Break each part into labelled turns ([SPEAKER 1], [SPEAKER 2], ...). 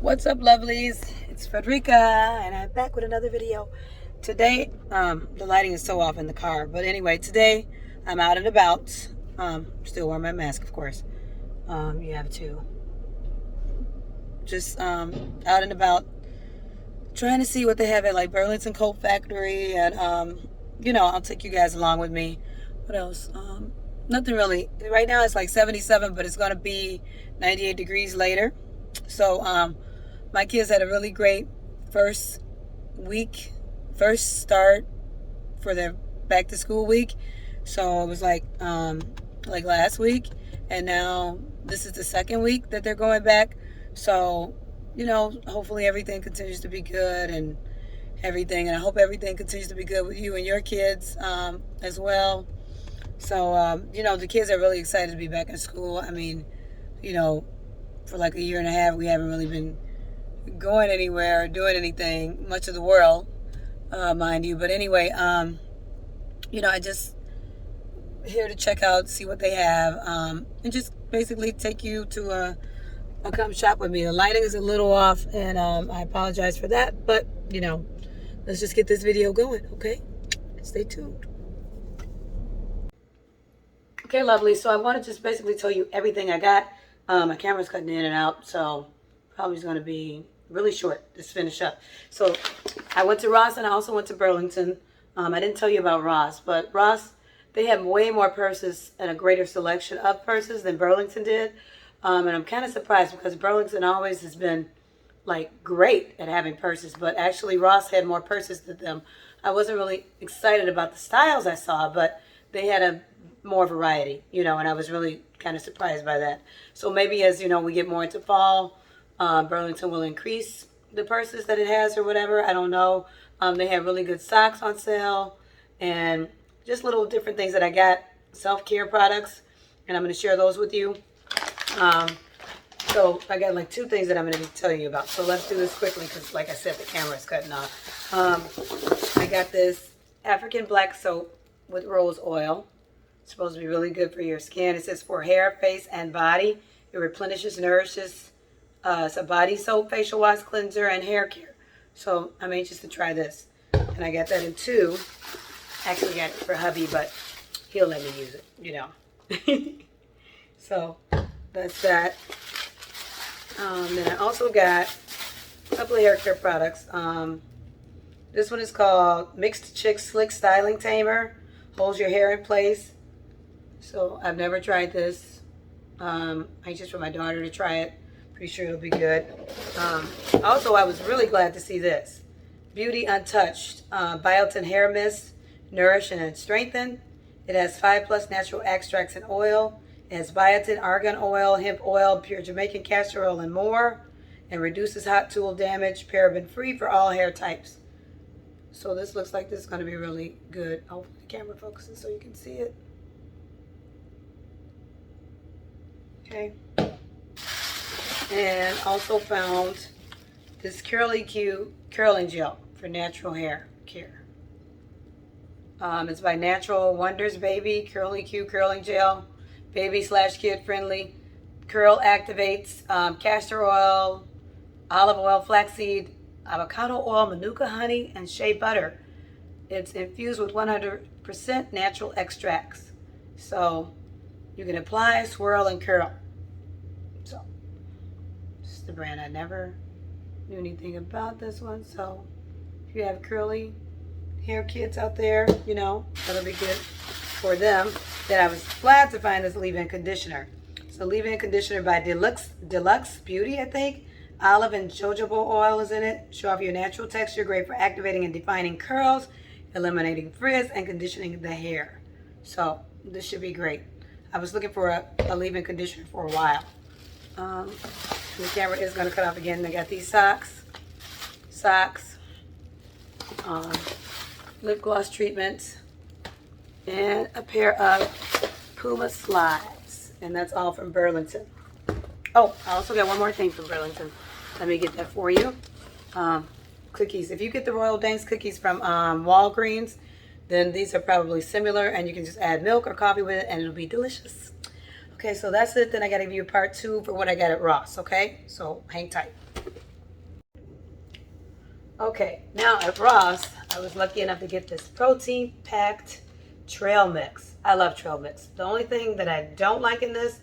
[SPEAKER 1] What's up, lovelies? It's Frederica, and I'm back with another video. Today, the lighting is so off in the car, but anyway, today I'm out and about. Still wearing my mask, of course. You have to. Just out and about, trying to see what they have at like Burlington Coat Factory, and I'll take you guys along with me. What else? Nothing really. Right now it's like 77, but it's gonna be 98 degrees later. So my kids had a really great first start for their back to school week. So it was like last week, and now this is the second week that they're going back. So, hopefully everything continues to be good and everything, and I hope everything continues to be good with you and your kids as well. So, the kids are really excited to be back in school. I mean, for like a year and a half, we haven't really been going anywhere, doing anything, much of the world, mind you. But anyway, I just here to check out, see what they have, and just basically take you to come shop with me. The lighting is a little off, and I apologize for that, but let's just get this video going, okay? Stay tuned. Okay, lovely. So I want to just basically tell you everything I got. My camera's cutting in and out, so probably is going to be really short. Just finish up. So I went to Ross, and I also went to Burlington. I didn't tell you about Ross, but Ross, they have way more purses and a greater selection of purses than Burlington did. And I'm kind of surprised because Burlington always has been like great at having purses, but actually Ross had more purses than them. I wasn't really excited about the styles I saw, but they had a more variety, and I was really kind of surprised by that. So maybe as we get more into fall, Burlington will increase the purses that it has or whatever. I don't know. They have really good socks on sale and just little different things that I got, self-care products, and I'm going to share those with you. So I got like two things that I'm going to tell you about. So let's do this quickly because, like I said, the camera's cutting off. I got this African black soap with rose oil. It's supposed to be really good for your skin. It says for hair, face, and body. It replenishes, nourishes. It's a body soap, facial wash, cleanser, and hair care. So I'm anxious to try this. And I got that in two. Actually got it for hubby, but he'll let me use it, So that's that. Then I also got a couple of hair care products. This one is called Mixed Chick Slick Styling Tamer. Holds your hair in place. So I've never tried this. I'm anxious for my daughter to try it. Pretty sure it'll be good. Also, I was really glad to see this. Beauty Untouched Biotin Hair Mist. Nourish and strengthen. It has 5+ natural extracts and oil. It has biotin, argan oil, hemp oil, pure Jamaican castor oil, and more. And reduces hot tool damage, paraben free for all hair types. So this looks like this is going to be really good. Hopefully the camera focuses so you can see it. Okay. And also found this Curly Q curling gel for natural hair care. It's by Natural Wonders Baby Curly Q curling gel, baby/kid friendly. Curl activates castor oil, olive oil, flaxseed, avocado oil, manuka honey, and shea butter. It's infused with 100% natural extracts. So you can apply, swirl, and curl. So this is the brand. I never knew anything about this one. So if you have curly hair kids out there, that'll be good for them. Then I was glad to find this leave-in conditioner. So leave-in conditioner by Deluxe Beauty, I think. Olive and jojoba oil is in it. Show off your natural texture. Great for activating and defining curls, eliminating frizz, and conditioning the hair. So this should be great. I was looking for a leave-in conditioner for a while. The camera is going to cut off again. I got these socks, lip gloss treatments, and a pair of Puma slides. And that's all from Burlington. Oh, I also got one more thing from Burlington. Let me get that for you. Cookies. If you get the Royal Danes cookies from Walgreens, then these are probably similar, and you can just add milk or coffee with it, and it'll be delicious. Okay, so that's it. Then I got to give you part 2 for what I got at Ross, okay? So hang tight. Okay, now at Ross, I was lucky enough to get this protein-packed trail mix. I love trail mix. The only thing that I don't like in this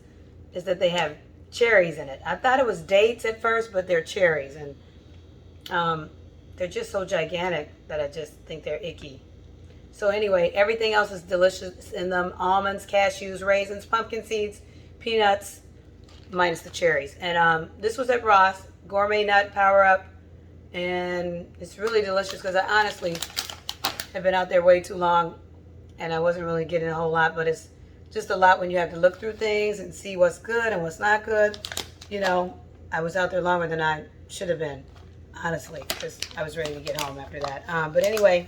[SPEAKER 1] is that they have cherries in it. I thought it was dates at first, but they're cherries, and they're just so gigantic that I just think they're icky. So anyway, everything else is delicious in them. Almonds, cashews, raisins, pumpkin seeds, peanuts, minus the cherries. And this was at Ross, gourmet nut power up. And it's really delicious because I honestly have been out there way too long and I wasn't really getting a whole lot, but it's just a lot when you have to look through things and see what's good and what's not good. You know, I was out there longer than I should have been, honestly, because I was ready to get home after that. But anyway,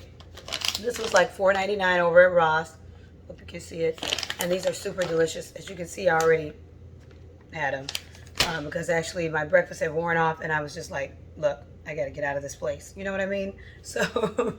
[SPEAKER 1] this was like $4.99 over at Ross. Hope you can see it. And these are super delicious. As you can see, I already had them because actually my breakfast had worn off and I was just like, look, I got to get out of this place. You know what I mean? So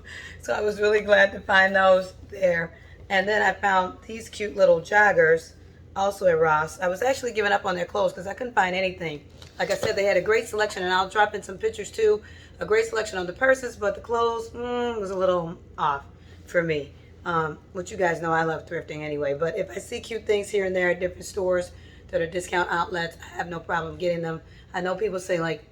[SPEAKER 1] I was really glad to find those there. And then I found these cute little joggers also at Ross. I was actually giving up on their clothes because I couldn't find anything. Like I said, they had a great selection, and I'll drop in some pictures too. A great selection on the purses, but the clothes was a little off for me. Which you guys know I love thrifting anyway. But if I see cute things here and there at different stores that are discount outlets, I have no problem getting them. I know people say like,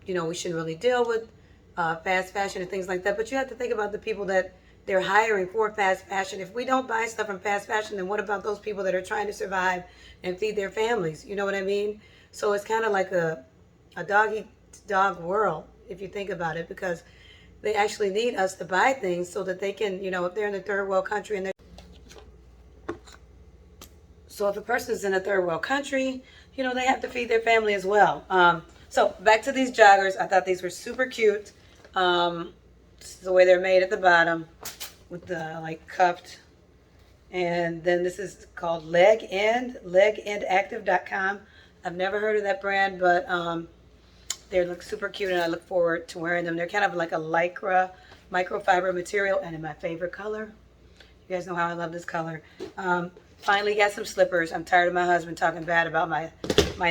[SPEAKER 1] you know, we shouldn't really deal with fast fashion and things like that. But you have to think about the people that they're hiring for fast fashion. If we don't buy stuff from fast fashion, then what about those people that are trying to survive and feed their families? You know what I mean? So it's kind of like a dog-eat-dog world, if you think about it, because they actually need us to buy things so that they can, you know, if they're in a third world country and so if a person's in a third world country, you know, they have to feed their family as well. So back to these joggers. I thought these were super cute. This is the way they're made at the bottom with the like cuffed. And then this is called legendactive.com. I've never heard of that brand, but they look super cute and I look forward to wearing them. They're kind of like a lycra microfiber material and in my favorite color. You guys know how I love this color. Finally got some slippers. I'm tired of my husband talking bad about my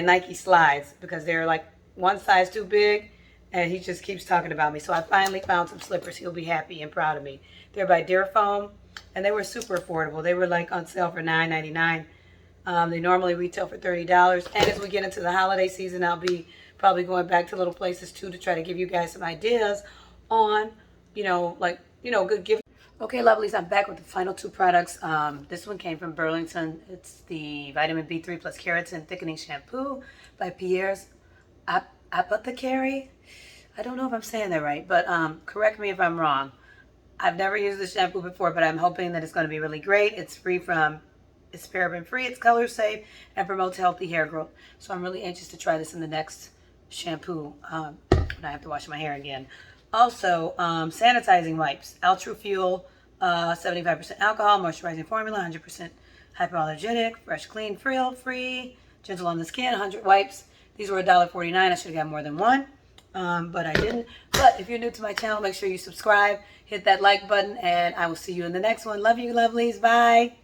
[SPEAKER 1] Nike slides because they're like one size too big and he just keeps talking about me. So I finally found some slippers. He'll be happy and proud of me. They're by Deerfoam and they were super affordable. They were like on sale for $9.99. They normally retail for $30. And as we get into the holiday season, I'll be probably going back to little places too to try to give you guys some ideas on, you know, like, you know, good gift. Okay, lovelies, I'm back with the final two products. This one came from Burlington. It's the Vitamin B3 plus Keratin Thickening Shampoo by Pierre's Apothecary. I don't know if I'm saying that right, but correct me if I'm wrong. I've never used this shampoo before, but I'm hoping that it's going to be really great. It's paraben free, it's color safe, and promotes healthy hair growth. So I'm really anxious to try this in the next shampoo when I have to wash my hair again. Also, sanitizing wipes, Ultra Fuel, 75% alcohol, moisturizing formula, 100% hypoallergenic, fresh, clean, frill-free, gentle on the skin, 100 wipes. These were $1.49. I should have got more than one, but I didn't. But if you're new to my channel, make sure you subscribe, hit that like button, and I will see you in the next one. Love you, lovelies. Bye.